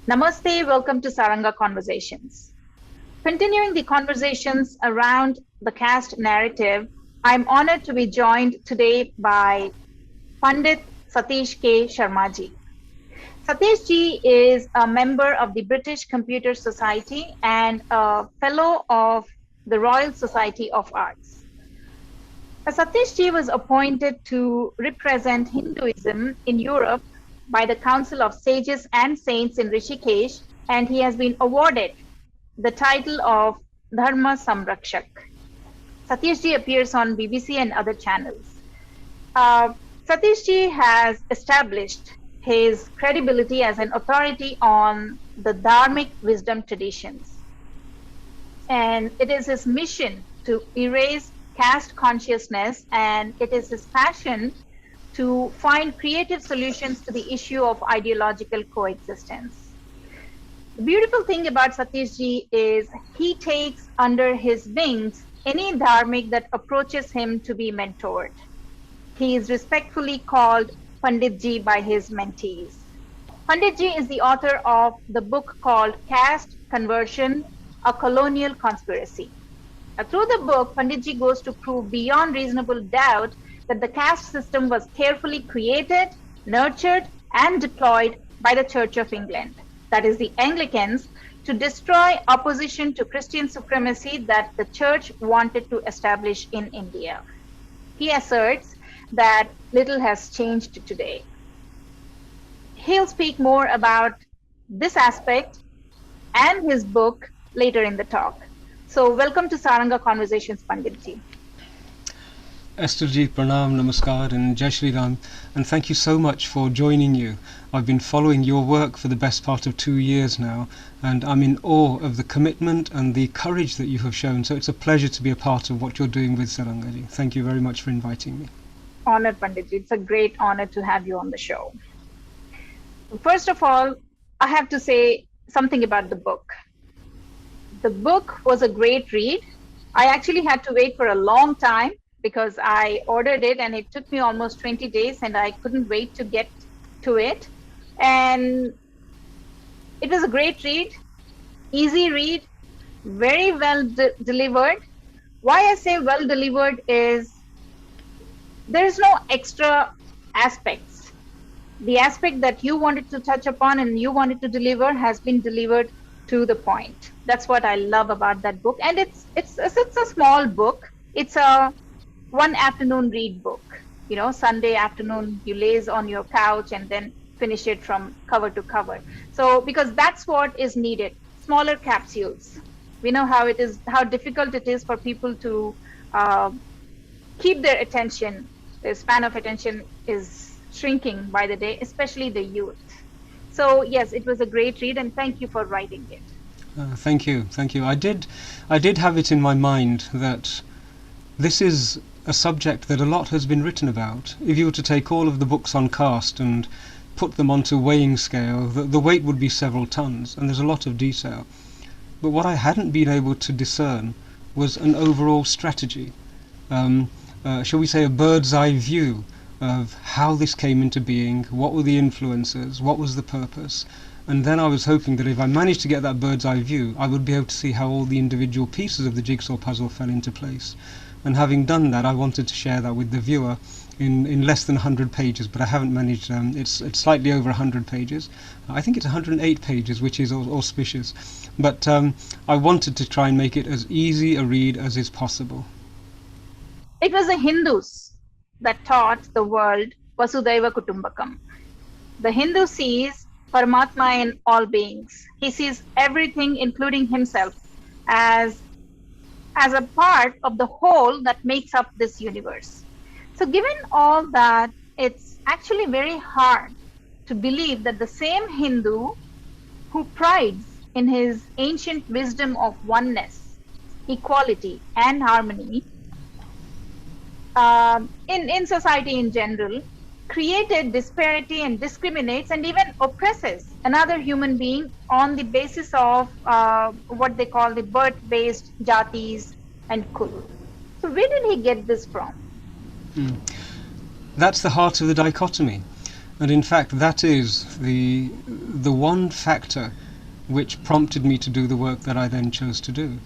Namaste, welcome to Saranga Conversations. Continuing the conversations around the caste narrative, I'm honored to be joined today by Pandit Satish K. Sharma ji. Satish ji is a member of the British Computer Society and a fellow of the Royal Society of Arts. Satish ji was appointed to represent Hinduism in Europe by the Council of Sages and Saints in Rishikesh, and he has been awarded the title of Dharma Samrakshak. Satish ji appears on BBC and other channels. Satish ji has established his credibility as an authority on the Dharmic wisdom traditions. And it is his mission to erase caste consciousness, and it is his passion to find creative solutions to the issue of ideological coexistence. The beautiful thing about Satish ji is he takes under his wings any dharmic that approaches him to be mentored. He is respectfully called Pandit ji by his mentees. Pandit ji is the author of the book called Caste, Conversion, A Colonial Conspiracy. Through the book, Pandit ji goes to prove beyond reasonable doubt that the caste system was carefully created, nurtured, and deployed by the Church of England, that is the Anglicans, to destroy opposition to Christian supremacy that the Church wanted to establish in India. He asserts that little has changed today. He'll speak more about this aspect and his book later in the talk. So welcome to Saranga Conversations, Pandit ji. Estherji, Pranam, Namaskar and Jai Shri Ram, and thank you so much for joining you. I've been following your work for the best part of 2 years now, and I'm in awe of the commitment and the courage that you have shown, so it's a pleasure to be a part of what you're doing with Saranga ji. Thank you very much for inviting me. Honored, Pandit ji. It's a great honor to have you on the show. First of all, I have to say something about the book. The book was a great read. I actually had to wait for a long time because I ordered it and it took me almost 20 days and I couldn't wait to get to it. And it was a great read, easy read, very well delivered. Why I say well delivered is there is no extra aspects. The aspect that you wanted to touch upon and you wanted to deliver has been delivered to the point. That's what I love about that book. And it's a small book. It's a one afternoon read book. You know, Sunday afternoon, you laze on your couch and then finish it from cover to cover. So, because that's what is needed, smaller capsules. We know how it is, how difficult it is for people to keep their attention. The span of attention is shrinking by the day, especially the youth. So yes, it was a great read, and thank you for writing it. Thank you. I did have it in my mind that this is a subject that a lot has been written about. If you were to take all of the books on caste and put them onto weighing scale, the weight would be several tons, and there's a lot of detail. But what I hadn't been able to discern was an overall strategy. Shall we say a bird's eye view of how this came into being, what were the influences, what was the purpose. And then I was hoping that if I managed to get that bird's eye view, I would be able to see how all the individual pieces of the jigsaw puzzle fell into place. And having done that, I wanted to share that with the viewer in less than 100 pages, but I haven't managed. It's slightly over 100 pages. I think it's 108 pages, which is auspicious. But I wanted to try and make it as easy a read as is possible. It was the Hindus that taught the world Vasudhaiva Kutumbakam. The Hindu sees Paramatma in all beings. He sees everything, including himself, as a part of the whole that makes up this universe. So given all that, it's actually very hard to believe that the same Hindu who prides in his ancient wisdom of oneness, equality, and harmony in society in general, created disparity and discriminates and even oppresses another human being on the basis of what they call the birth-based jatis and kul. So where did he get this from? That's the heart of the dichotomy. And in fact, that is the one factor which prompted me to do the work that I then chose to do.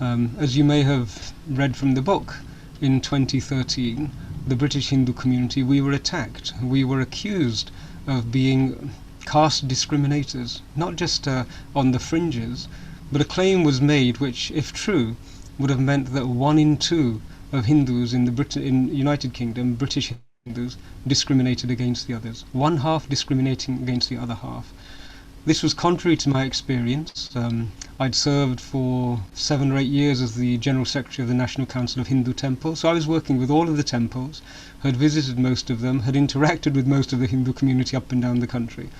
As you may have read from the book, in 2013, the British Hindu community, we were attacked. We were accused of being caste discriminators, not just on the fringes, but a claim was made which, if true, would have meant that 1 in 2 of Hindus in the United Kingdom, British Hindus, discriminated against the others. One half discriminating against the other half. This was contrary to my experience. I'd served for 7 or 8 years as the General Secretary of the National Council of Hindu Temples, so I was working with all of the temples, had visited most of them, had interacted with most of the Hindu community up and down the country.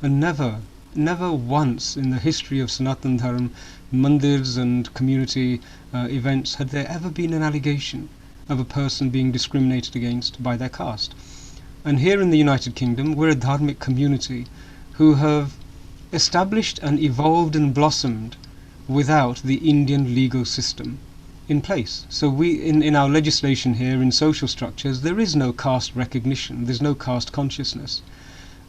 And never once in the history of Sanatan Dharma, mandirs and community events, had there ever been an allegation of a person being discriminated against by their caste. And here in the United Kingdom, we're a dharmic community who have established and evolved and blossomed without the Indian legal system in place. So we, in our legislation here, in social structures, there is no caste recognition, there's no caste consciousness.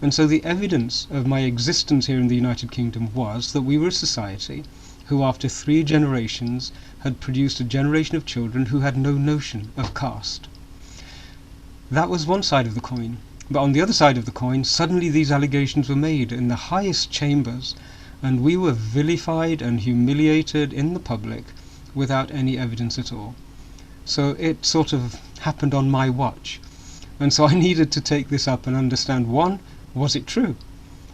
And so the evidence of my existence here in the United Kingdom was that we were a society who, after 3 generations, had produced a generation of children who had no notion of caste. That was one side of the coin. But on the other side of the coin, suddenly these allegations were made in the highest chambers, and we were vilified and humiliated in the public without any evidence at all. So it sort of happened on my watch. And so I needed to take this up and understand, one, was it true?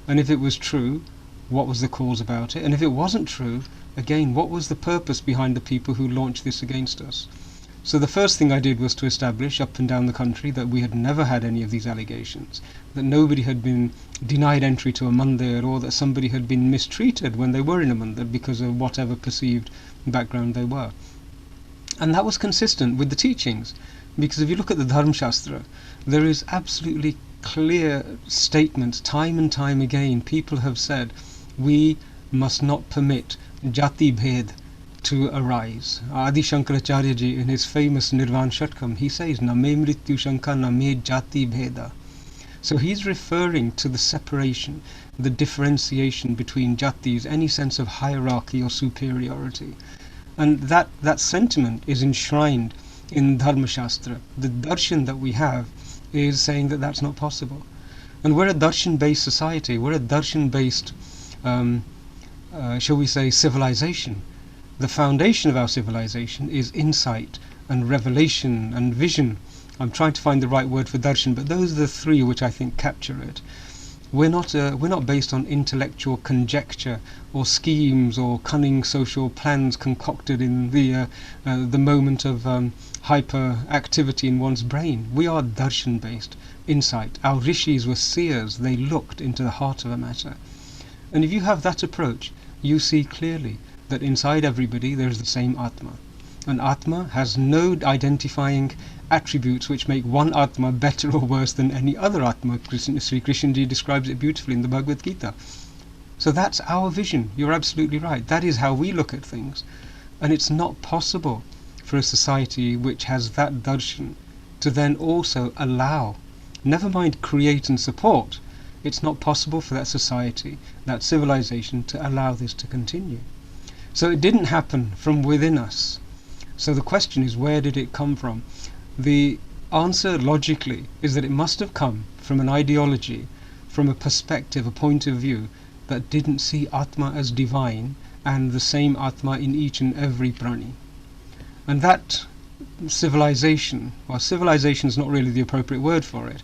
And if it was true, what was the cause about it? And if it wasn't true, again, what was the purpose behind the people who launched this against us? So the first thing I did was to establish up and down the country that we had never had any of these allegations, that nobody had been denied entry to a mandir, or that somebody had been mistreated when they were in a mandir because of whatever perceived background they were. And that was consistent with the teachings, because if you look at the Dharma Shastra, there is absolutely clear statements time and time again. People have said, we must not permit jati bhed to arise. Adi Shankaracharya ji, in his famous Nirvan Shatkam, he says, Na me mrityu shanka, na me jati bheda. So he's referring to the separation, the differentiation between jatis, any sense of hierarchy or superiority. And that sentiment is enshrined in Dharma Shastra. The darshan that we have is saying that that's not possible. And we're a darshan-based society, we're a darshan-based, shall we say, civilization. The foundation of our civilization is insight and revelation and vision. I'm trying to find the right word for darshan, but those are the 3 which I think capture it. We're not based on intellectual conjecture or schemes or cunning social plans concocted in the moment of hyperactivity in one's brain. We are darshan-based insight. Our rishis were seers. They looked into the heart of a matter. And if you have that approach, you see clearly that inside everybody there is the same Atma. And Atma has no identifying attributes which make one Atma better or worse than any other Atma. Sri Krishna ji describes it beautifully in the Bhagavad Gita. So that's our vision. You're absolutely right. That is how we look at things. And it's not possible for a society which has that darshan to then also allow, never mind create and support, it's not possible for that society, that civilization, to allow this to continue. So it didn't happen from within us. So the question is, where did it come from? The answer logically is that it must have come from an ideology, from a perspective, a point of view that didn't see Atma as divine and the same Atma in each and every prani. And that civilization, well, civilization is not really the appropriate word for it,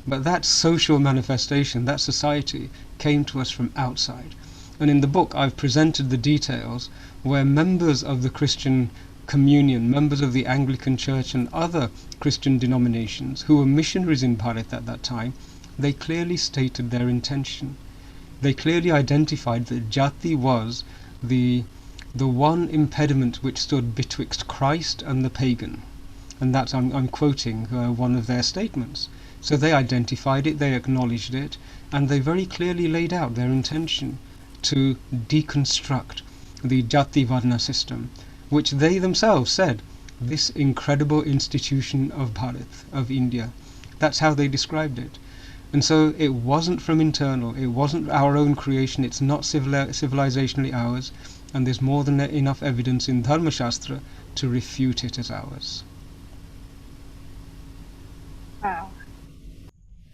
but that social manifestation, that society, came to us from outside. And in the book I've presented the details where members of the Christian communion, members of the Anglican Church and other Christian denominations who were missionaries in Bharat at that time, they clearly stated their intention. They clearly identified that jati was the one impediment which stood betwixt Christ and the pagan. And that's, I'm quoting one of their statements. So they identified it, they acknowledged it, and they very clearly laid out their intention to deconstruct the Jati Varna system, which they themselves said, this incredible institution of Bharat, of India. That's how they described it. And so it wasn't from internal, it wasn't our own creation, it's not civilizationally ours, and there's more than enough evidence in Dharma Shastra to refute it as ours. Wow.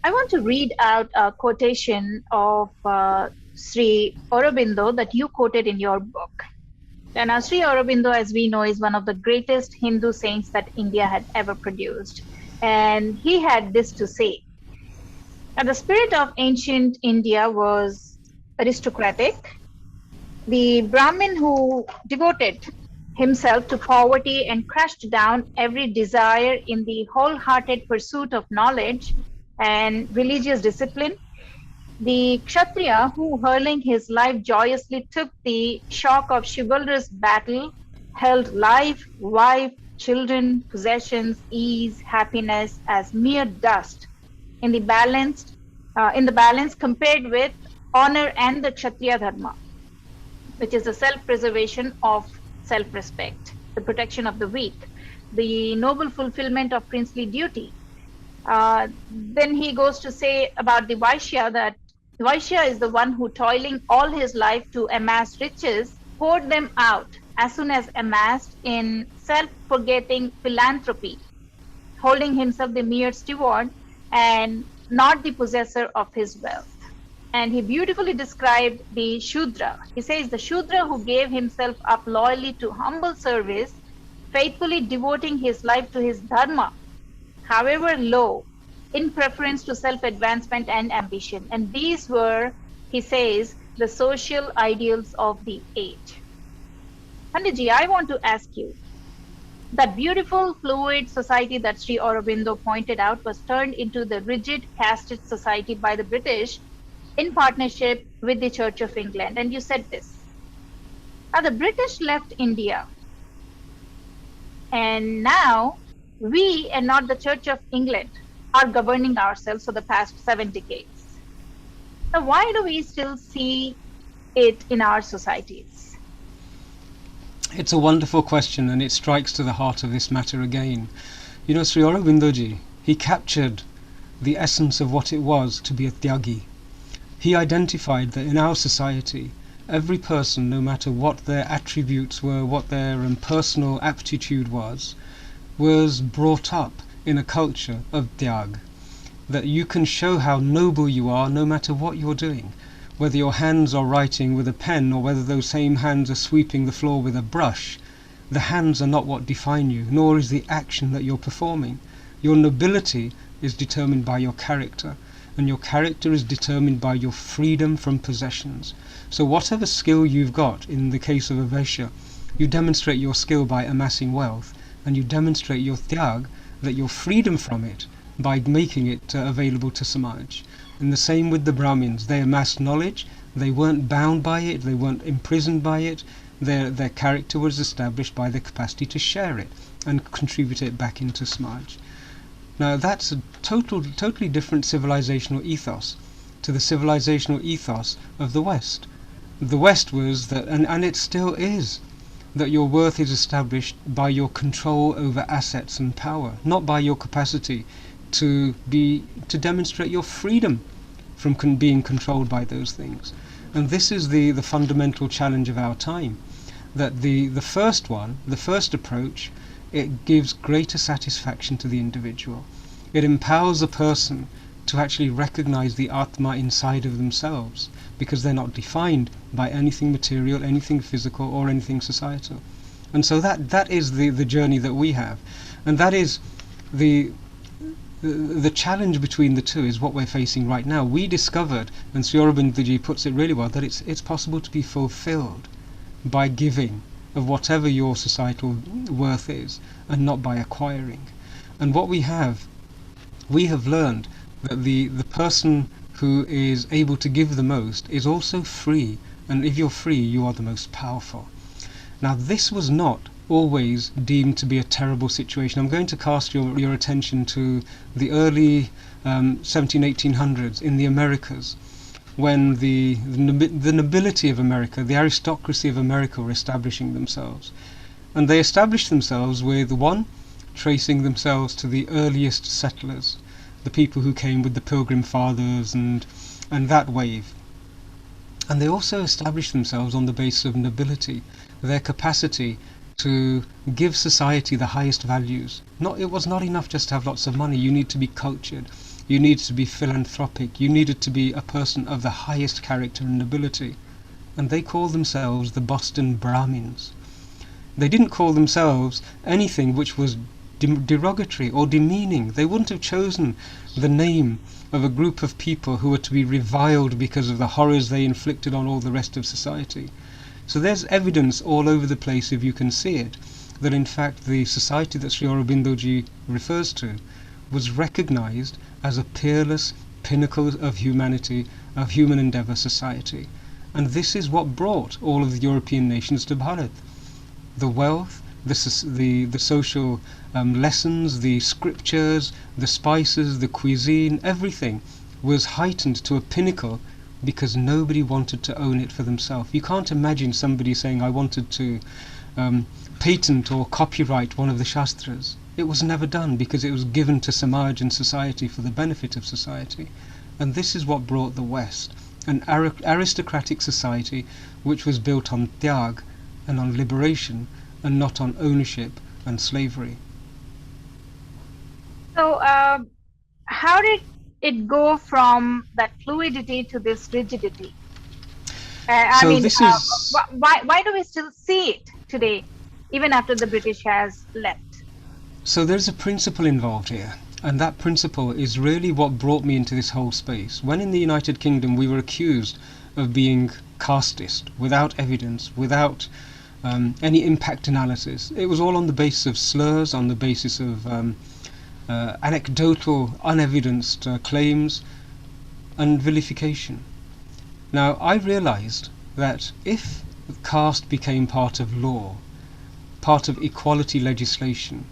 I want to read out a quotation of Sri Aurobindo that you quoted in your book. And now, Sri Aurobindo, as we know, is one of the greatest Hindu saints that India had ever produced. And he had this to say. Now, the spirit of ancient India was aristocratic. The Brahmin who devoted himself to poverty and crushed down every desire in the wholehearted pursuit of knowledge and religious discipline. The Kshatriya who, hurling his life joyously, took the shock of chivalrous battle, held life, wife, children, possessions, ease, happiness as mere dust in the balance compared with honor and the Kshatriya dharma, which is the self-preservation of self-respect, the protection of the weak, the noble fulfillment of princely duty. Then he goes to say about the Vaishya that Vaishya is the one who, toiling all his life to amass riches, poured them out as soon as amassed in self-forgetting philanthropy, holding himself the mere steward and not the possessor of his wealth. And he beautifully described the Shudra. He says, the Shudra who gave himself up loyally to humble service, faithfully devoting his life to his dharma, however low, in preference to self-advancement and ambition. And these were, he says, the social ideals of the age. Panditji, I want to ask you, that beautiful fluid society that Sri Aurobindo pointed out was turned into the rigid casteist society by the British in partnership with the Church of England. And you said this. Now the British left India, and now we, and not the Church of England, are governing ourselves for the past 7 decades. Now, why do we still see it in our societies? It's a wonderful question, and it strikes to the heart of this matter again. You know, Sri Aurobindoji, he captured the essence of what it was to be a Tyagi. He identified that in our society, every person, no matter what their attributes were, what their personal aptitude was brought up in a culture of Tyag. That you can show how noble you are no matter what you're doing. Whether your hands are writing with a pen or whether those same hands are sweeping the floor with a brush, the hands are not what define you, nor is the action that you're performing. Your nobility is determined by your character, and your character is determined by your freedom from possessions. So whatever skill you've got, in the case of a Vaishya, you demonstrate your skill by amassing wealth, and you demonstrate your Tyag, that your freedom from it, by making it available to Samaj. And the same with the Brahmins. They amassed knowledge, they weren't bound by it, they weren't imprisoned by it, their character was established by the capacity to share it and contribute it back into Samaj. Now that's a totally different civilizational ethos to the civilizational ethos of the West. The West was that, and it still is, that your worth is established by your control over assets and power, not by your capacity to demonstrate your freedom from being controlled by those things. And this is the fundamental challenge of our time, that the first approach, it gives greater satisfaction to the individual. It empowers a person to actually recognize the Atma inside of themselves, because they're not defined by anything material, anything physical, or anything societal. And so that is the journey that we have. And that is the challenge between the two, is what we're facing right now. We discovered, and Sri Aurobindoji puts it really well, that it's possible to be fulfilled by giving of whatever your societal worth is, and not by acquiring. And what we have learned that the person who is able to give the most is also free, and if you're free, you are the most powerful. Now this was not always deemed to be a terrible situation. I'm going to cast your attention to the early 1800s in the Americas, when the nobility of America, the aristocracy of America, were establishing themselves. And they established themselves with, one, tracing themselves to the earliest settlers. the people who came with the Pilgrim Fathers and that wave. And they also established themselves on the basis of nobility, their capacity to give society the highest values. It was not enough just to have lots of money. You need to be cultured, you need to be philanthropic, you needed to be a person of the highest character and nobility. And they called themselves the Boston Brahmins. They didn't call themselves anything which was derogatory or demeaning. They wouldn't have chosen the name of a group of people who were to be reviled because of the horrors they inflicted on all the rest of society. So there's evidence all over the place, if you can see it, that in fact the society that Sri Aurobindoji refers to was recognized as a peerless pinnacle of humanity, of human endeavor society. And this is what brought all of the European nations to Bharat. The wealth, the social lessons, the scriptures, the spices, the cuisine, everything was heightened to a pinnacle because nobody wanted to own it for themselves. You can't imagine somebody saying, I wanted to patent or copyright one of the Shastras. It was never done because it was given to Samaj and society for the benefit of society. And this is what brought the West, an aristocratic society which was built on tyag and on liberation and not on ownership and slavery. So, how did it go from that fluidity to this rigidity? Why do we still see it today, even after the British has left? So there's a principle involved here, and that principle is really what brought me into this whole space. When in the United Kingdom we were accused of being casteist, without evidence, without any impact analysis, it was all on the basis of slurs, on the basis of anecdotal, unevidenced claims and vilification. Now, I realized that if caste became part of law, part of equality legislation,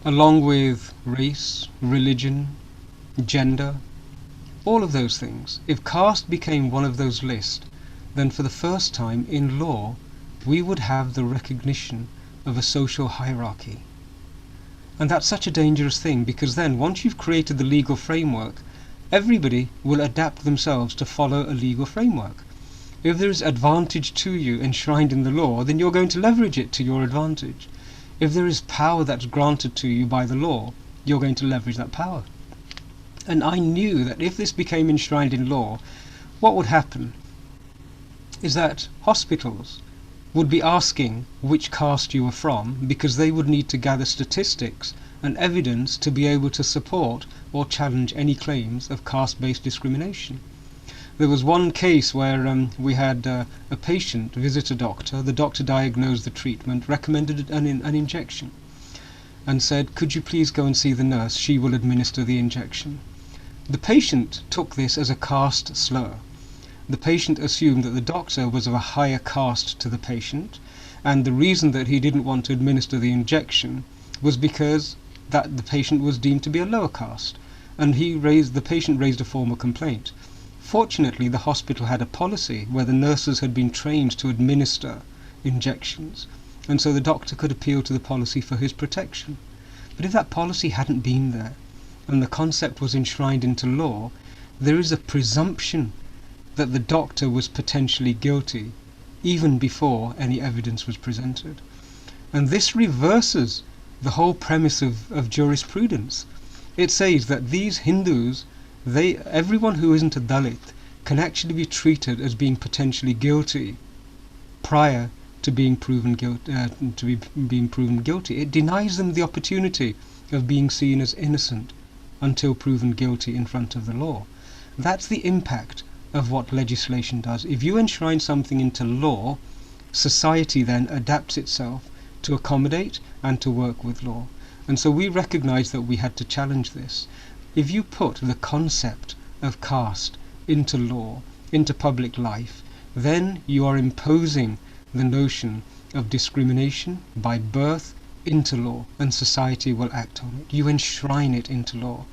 along with race, religion, gender, all of those things, if caste became one of those lists, then for the first time in law, we would have the recognition of a social hierarchy. And that's such a dangerous thing, because then once you've created the legal framework, everybody will adapt themselves to follow a legal framework. If there is advantage to you enshrined in the law, then you're going to leverage it to your advantage. If there is power that's granted to you by the law, you're going to leverage that power. And I knew that if this became enshrined in law, what would happen is that hospitals would be asking which caste you were from, because they would need to gather statistics and evidence to be able to support or challenge any claims of caste-based discrimination. There was one case where we had a patient visit a doctor. The doctor diagnosed the treatment, recommended an injection, and said, could you please go and see the nurse, she will administer the injection. The patient took this as a caste slur. The patient assumed that the doctor was of a higher caste to the patient, and the reason that he didn't want to administer the injection was because that the patient was deemed to be a lower caste, and the patient raised a formal complaint. Fortunately, the hospital had a policy where the nurses had been trained to administer injections, and so the doctor could appeal to the policy for his protection. But if that policy hadn't been there, and the concept was enshrined into law, there is a presumption that the doctor was potentially guilty even before any evidence was presented. And this reverses the whole premise of jurisprudence. It says that these Hindus, everyone who isn't a Dalit can actually be treated as being potentially guilty prior to being proven guilty. It denies them the opportunity of being seen as innocent until proven guilty in front of the law. That's the impact of what legislation does. If you enshrine something into law, society then adapts itself to accommodate and to work with law. And so we recognized that we had to challenge this. If you put the concept of caste into law, into public life, then you are imposing the notion of discrimination by birth into law, and society will act on it. You enshrine it into law.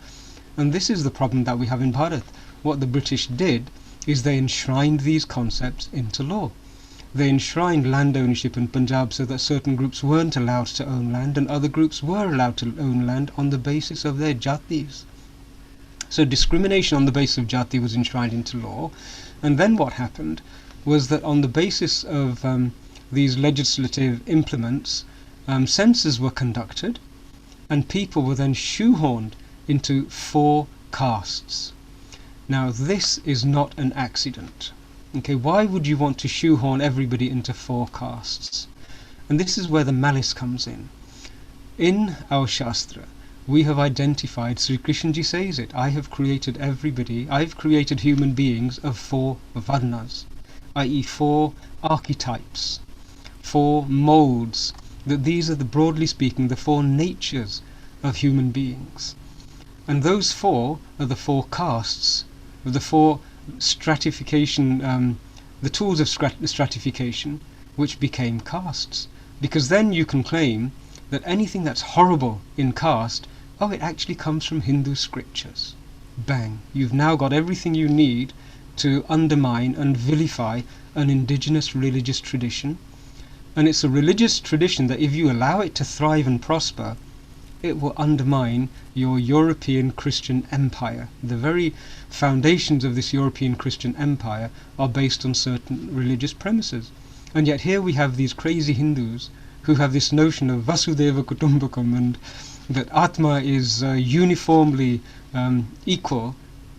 And this is the problem that we have in Bharat. What the British did is they enshrined these concepts into law. They enshrined land ownership in Punjab so that certain groups weren't allowed to own land and other groups were allowed to own land on the basis of their jatis. So discrimination on the basis of jati was enshrined into law, and then what happened was that on the basis of these legislative implements, censuses were conducted, and people were then shoehorned into 4 castes. Now this is not an accident. Okay, why would you want to shoehorn everybody into 4 castes? And this is where the malice comes in. In our Shastra, we have identified, Sri Krishnaji says it, I have created everybody, I have created human beings of 4 varnas, i.e. 4 archetypes, 4 molds, that these are broadly speaking, the 4 natures of human beings. And those 4 are the 4 castes, the 4 stratification, the tools of stratification, which became castes. Because then you can claim that anything that's horrible in caste, oh, it actually comes from Hindu scriptures. Bang! You've now got everything you need to undermine and vilify an indigenous religious tradition. And it's a religious tradition that if you allow it to thrive and prosper, it will undermine your European Christian empire. The very foundations of this European Christian empire are based on certain religious premises. And yet here we have these crazy Hindus who have this notion of Vasudeva Kutumbakam, and that Atma is uniformly equal.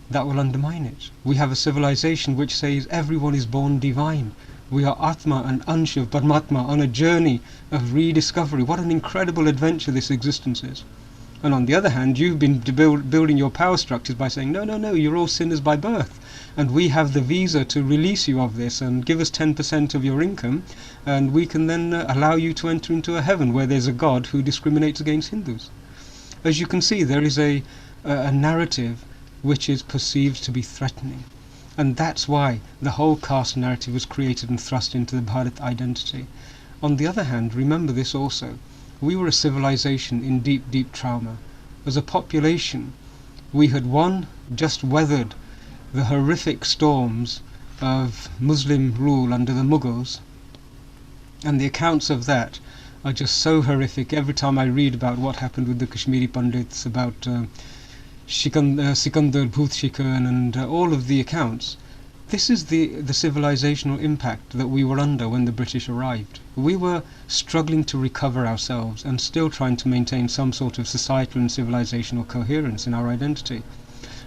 That will undermine it. We have a civilization which says everyone is born divine. We are Atma and Ansha of Paramatma on a journey of rediscovery. What an incredible adventure this existence is. And on the other hand, you've been building your power structures by saying, no, no, no, you're all sinners by birth. And we have the visa to release you of this and give us 10% of your income, and we can then allow you to enter into a heaven where there's a God who discriminates against Hindus. As you can see, there is a narrative which is perceived to be threatening. And that's why the whole caste narrative was created and thrust into the Bharat identity. On the other hand, remember this also, we were a civilization in deep, deep trauma. As a population, we had just weathered the horrific storms of Muslim rule under the Mughals, and the accounts of that are just so horrific. Every time I read about what happened with the Kashmiri Pandits, about Sikandar Bhut-Shikhan and all of the accounts, this is the civilizational impact that we were under when the British arrived. We were struggling to recover ourselves and still trying to maintain some sort of societal and civilizational coherence in our identity.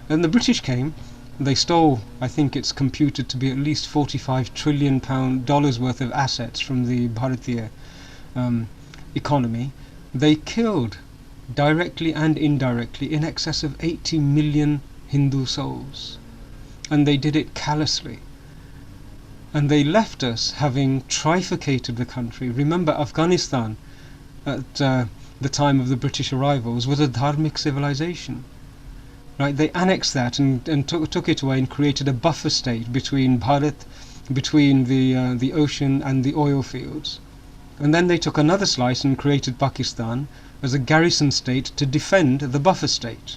And the British came. They stole, I think it's computed to be at least $45 trillion worth of assets from the Bharatiya economy. They killed, directly and indirectly, in excess of 80 million Hindu souls. And they did it callously. And they left us having trifurcated the country. Remember, Afghanistan, at the time of the British arrivals, was a dharmic civilization. Right, they annexed that and took it away and created a buffer state between Bharat, between the ocean and the oil fields. And then they took another slice and created Pakistan as a garrison state to defend the buffer state.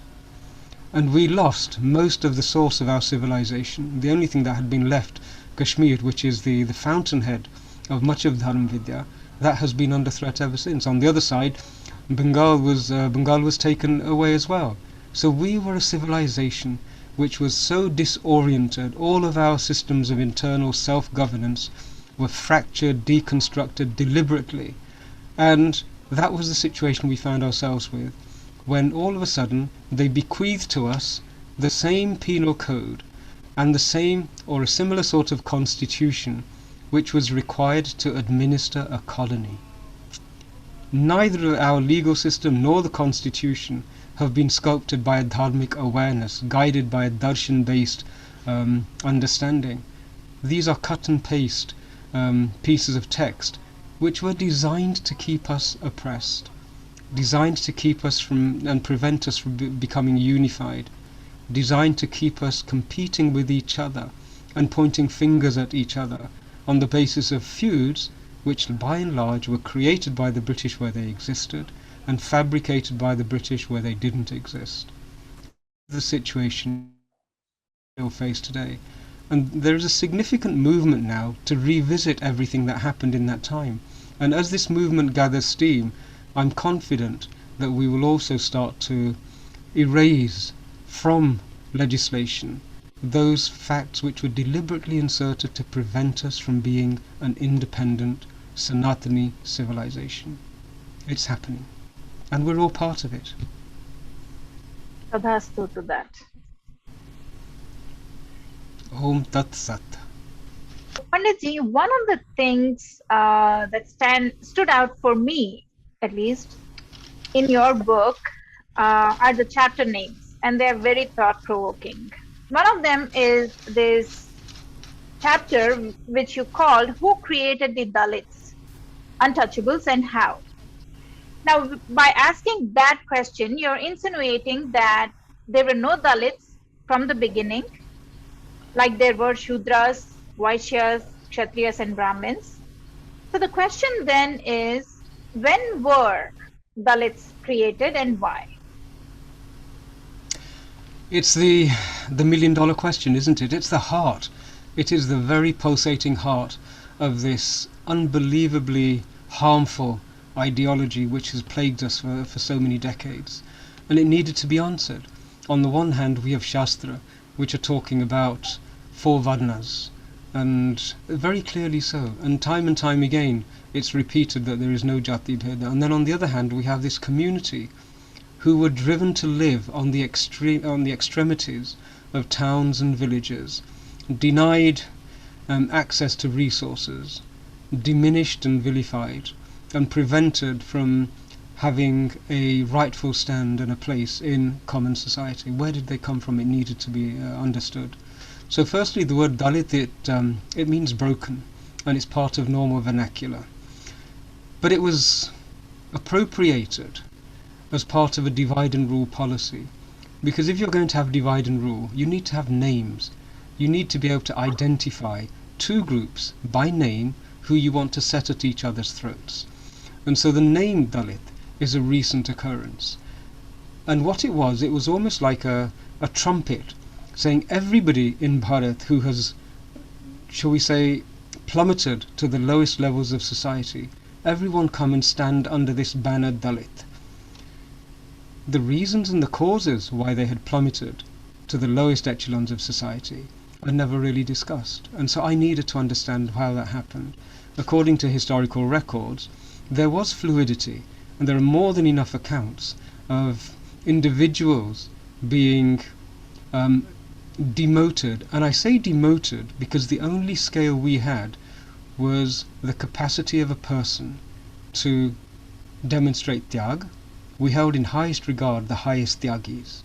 And we lost most of the source of our civilization. The only thing that had been left, Kashmir, which is the fountainhead of much of Dharma Vidya, that has been under threat ever since. On the other side, Bengal was taken away as well. So we were a civilization which was so disoriented, all of our systems of internal self-governance were fractured, deconstructed deliberately. And that was the situation we found ourselves with, when all of a sudden they bequeathed to us the same penal code and the same or a similar sort of constitution which was required to administer a colony. Neither our legal system nor the constitution have been sculpted by a dharmic awareness, guided by a darshan-based understanding. These are cut and paste pieces of text which were designed to keep us oppressed, designed to keep us from and prevent us from becoming unified, designed to keep us competing with each other and pointing fingers at each other on the basis of feuds which by and large were created by the British where they existed and fabricated by the British where they didn't exist. The situation we still face today. And there is a significant movement now to revisit everything that happened in that time. And as this movement gathers steam, I'm confident that we will also start to erase from legislation, those facts which were deliberately inserted to prevent us from being an independent Sanatani civilization. It's happening, and we're all part of it. Tadhastu to that. Om Tat Sat. Panditji, one of the things that stood out for me, at least, in your book are the chapter names, and they're very thought-provoking. One of them is this chapter which you called "Who Created the Dalits, Untouchables, and How?" Now, by asking that question, you're insinuating that there were no Dalits from the beginning, like there were Shudras, Vaishyas, Kshatriyas, and Brahmins. So the question then is, when were Dalits created and why? It's the million-dollar question, isn't it? It's the heart. It is the very pulsating heart of this unbelievably harmful ideology which has plagued us for so many decades. And it needed to be answered. On the one hand, we have Shastra, which are talking about four Varnas, and very clearly so. And time again, it's repeated that there is no Jati Bheda. And then on the other hand, we have this community who were driven to live on the extremities of towns and villages, denied access to resources, diminished and vilified, and prevented from having a rightful stand and a place in common society. Where did they come from? It needed to be understood. So firstly, the word Dalit, it means broken, and it's part of normal vernacular. But it was appropriated as part of a divide and rule policy. Because if you're going to have divide and rule, you need to have names. You need to be able to identify two groups by name who you want to set at each other's throats. And so the name Dalit is a recent occurrence. And what it was almost like a trumpet saying everybody in Bharat who has, shall we say, plummeted to the lowest levels of society, everyone come and stand under this banner Dalit. The reasons and the causes why they had plummeted to the lowest echelons of society are never really discussed. And so I needed to understand how that happened. According to historical records, there was fluidity, and there are more than enough accounts of individuals being demoted. And I say demoted because the only scale we had was the capacity of a person to demonstrate tyag. We held in highest regard the highest tyagis.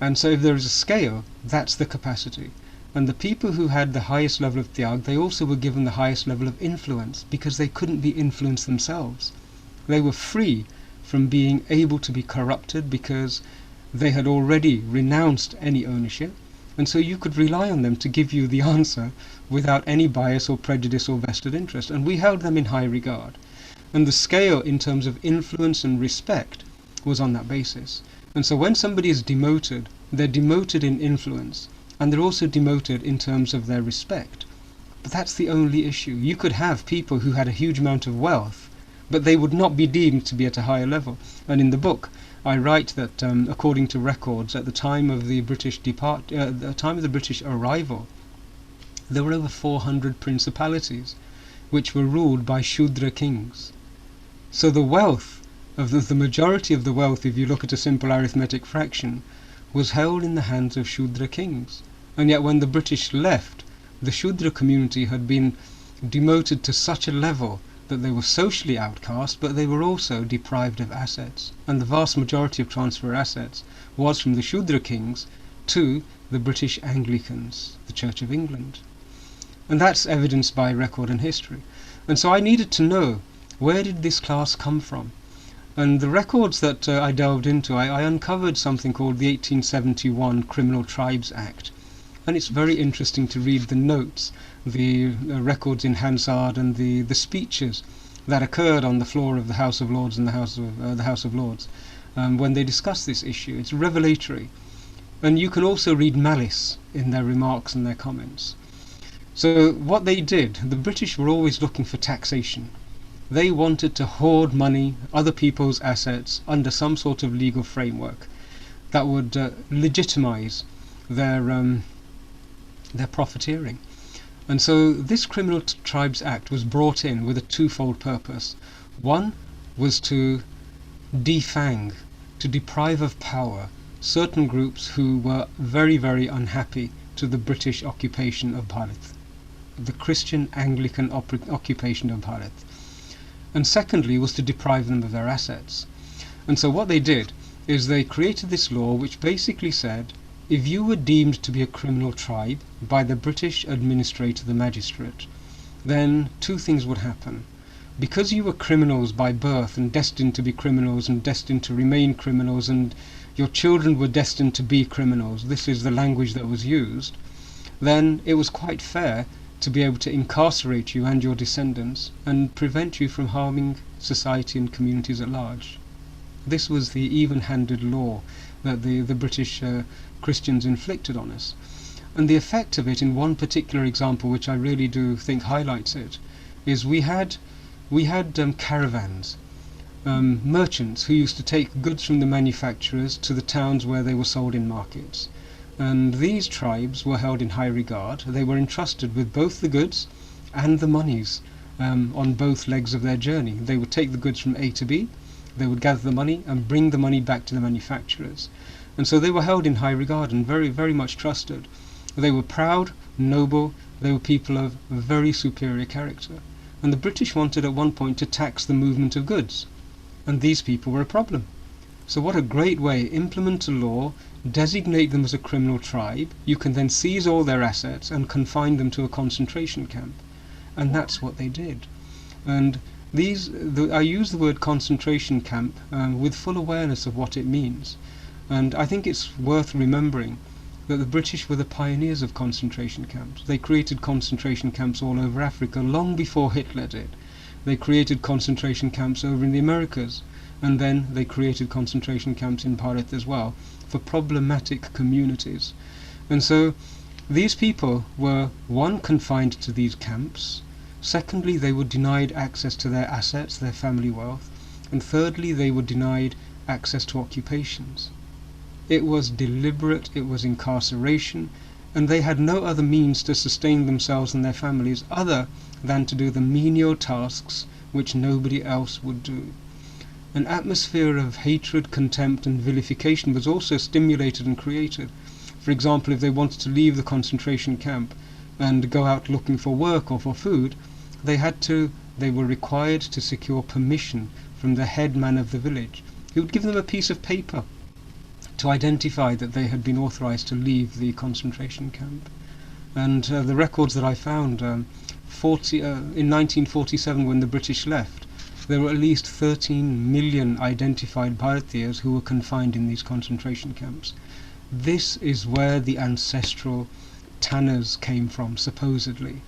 And so if there is a scale, that's the capacity. And the people who had the highest level of tyag, they also were given the highest level of influence, because they couldn't be influenced themselves. They were free from being able to be corrupted because they had already renounced any ownership, and so you could rely on them to give you the answer without any bias or prejudice or vested interest. And we held them in high regard. And the scale in terms of influence and respect was on that basis. And so when somebody is demoted, they're demoted in influence, and they're also demoted in terms of their respect. But that's the only issue. You could have people who had a huge amount of wealth, but they would not be deemed to be at a higher level. And in the book, I write that according to records, at the time of the British arrival, there were over 400 principalities which were ruled by Shudra kings. So the wealth of the majority of the wealth, if you look at a simple arithmetic fraction, was held in the hands of Shudra kings. And yet when the British left, the Shudra community had been demoted to such a level that they were socially outcast, but they were also deprived of assets. And the vast majority of transfer assets was from the Shudra kings to the British Anglicans, the Church of England. And that's evidenced by record and history. And so I needed to know, where did this class come from? And the records that I delved into, I uncovered something called the 1871 Criminal Tribes Act. And it's very interesting to read the notes, the records in Hansard, and the speeches that occurred on the floor of the House of Lords and the House of Lords when they discussed this issue. It's revelatory. And you can also read malice in their remarks and their comments. So what they did, the British were always looking for taxation. They wanted to hoard money, other people's assets, under some sort of legal framework that would legitimize their profiteering. And so this Criminal Tribes Act was brought in with a twofold purpose. One was to defang, to deprive of power certain groups who were very, very unhappy to the British occupation of Bharat, the Christian Anglican occupation of Bharat. And secondly was to deprive them of their assets. And so what they did is they created this law which basically said, if you were deemed to be a criminal tribe by the British administrator, the magistrate, then two things would happen. Because you were criminals by birth and destined to be criminals and destined to remain criminals, and your children were destined to be criminals, this is the language that was used, then it was quite fair to be able to incarcerate you and your descendants and prevent you from harming society and communities at large. This was the even-handed law that the British Christians inflicted on us. And the effect of it, in one particular example which I really do think highlights it, is we had caravans, merchants who used to take goods from the manufacturers to the towns where they were sold in markets. And these tribes were held in high regard. They were entrusted with both the goods and the monies on both legs of their journey. They would take the goods from A to B, they would gather the money and bring the money back to the manufacturers. And so they were held in high regard and very, very much trusted. They were proud, noble, they were people of very superior character. And the British wanted at one point to tax the movement of goods. And these people were a problem. So what a great way, implement a law, designate them as a criminal tribe, you can then seize all their assets and confine them to a concentration camp. And that's what they did. And I use the word concentration camp with full awareness of what it means. And I think it's worth remembering that the British were the pioneers of concentration camps. They created concentration camps all over Africa long before Hitler did. They created concentration camps over in the Americas, and then they created concentration camps in Bharat as well for problematic communities. And so these people were, one, confined to these camps, secondly they were denied access to their assets, their family wealth, and thirdly they were denied access to occupations. It was deliberate, it was incarceration, and they had no other means to sustain themselves and their families other than to do the menial tasks which nobody else would do. An atmosphere of hatred, contempt and vilification was also stimulated and created. For example, if they wanted to leave the concentration camp and go out looking for work or for food, they were required to secure permission from the head man of the village. He would give them a piece of paper to identify that they had been authorized to leave the concentration camp. And the records that I found, in 1947 when the British left, there were at least 13 million identified Bharatiyas who were confined in these concentration camps. This is where the ancestral tanners came from, supposedly.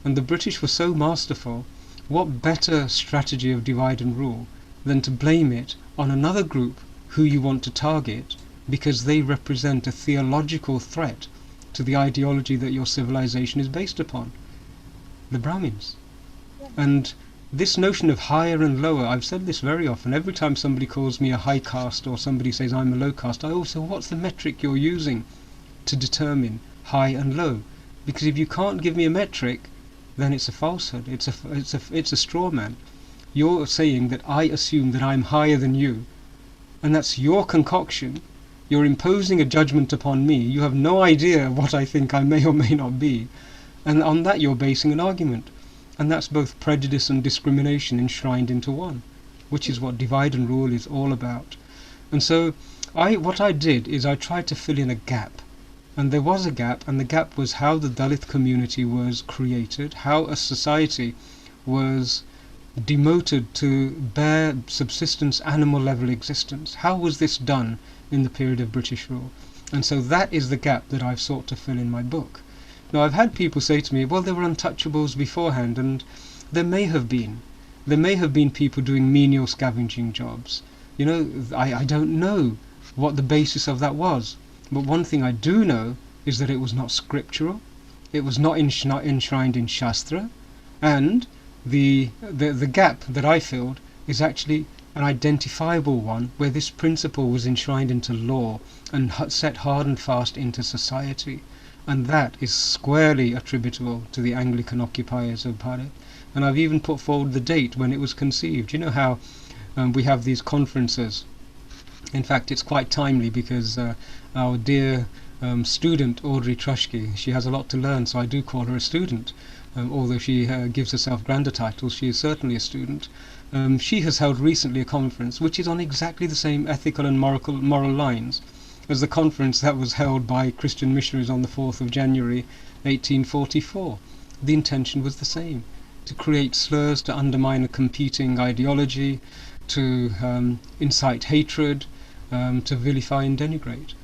And the British were so masterful, what better strategy of divide and rule than to blame it on another group who you want to target because they represent a theological threat to the ideology that your civilization is based upon, the Brahmins. And this notion of higher and lower, I've said this very often. Every time somebody calls me a high caste or somebody says I'm a low caste, I always say, what's the metric you're using to determine high and low? Because if you can't give me a metric, then it's a falsehood. It's a straw man. You're saying that I assume that I'm higher than you, and that's your concoction. You're imposing a judgment upon me. You have no idea what I think I may or may not be, and on that you're basing an argument. And that's both prejudice and discrimination enshrined into one, which is what divide and rule is all about. And so what I did is I tried to fill in a gap. And there was a gap, and the gap was how the Dalit community was created, how a society was demoted to bare subsistence, animal level existence. How was this done in the period of British rule? And so that is the gap that I've sought to fill in my book. Now, I've had people say to me, well, there were untouchables beforehand, and there may have been. There may have been people doing menial scavenging jobs. You know, I don't know what the basis of that was. But one thing I do know is that it was not scriptural, it was not enshrined in Shastra, and the gap that I filled is actually an identifiable one where this principle was enshrined into law and set hard and fast into society. And that is squarely attributable to the Anglican occupiers of Bharat. And I've even put forward the date when it was conceived. You know how we have these conferences. In fact, it's quite timely because our dear student, Audrey Trushke, she has a lot to learn, so I do call her a student. Although she gives herself grander titles, she is certainly a student. She has held recently a conference which is on exactly the same ethical and moral lines as the conference that was held by Christian missionaries on the 4th of January 1844. The intention was the same: to create slurs, to undermine a competing ideology, to incite hatred, to vilify and denigrate.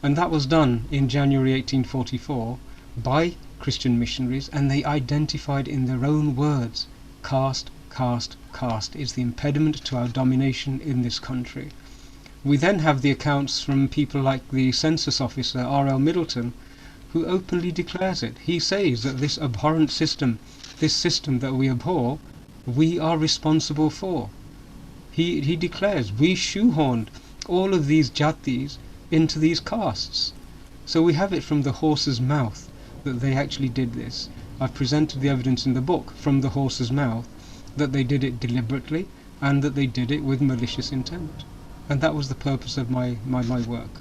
And that was done in January 1844 by Christian missionaries, and they identified in their own words, caste, caste, caste is the impediment to our domination in this country. We then have the accounts from people like the census officer R.L. Middleton, who openly declares it. He says that this abhorrent system, this system that we abhor, we are responsible for. He declares we shoehorned all of these jatis into these castes. So we have it from the horse's mouth that they actually did this. I've presented the evidence in the book from the horse's mouth that they did it deliberately and that they did it with malicious intent. And that was the purpose of my work.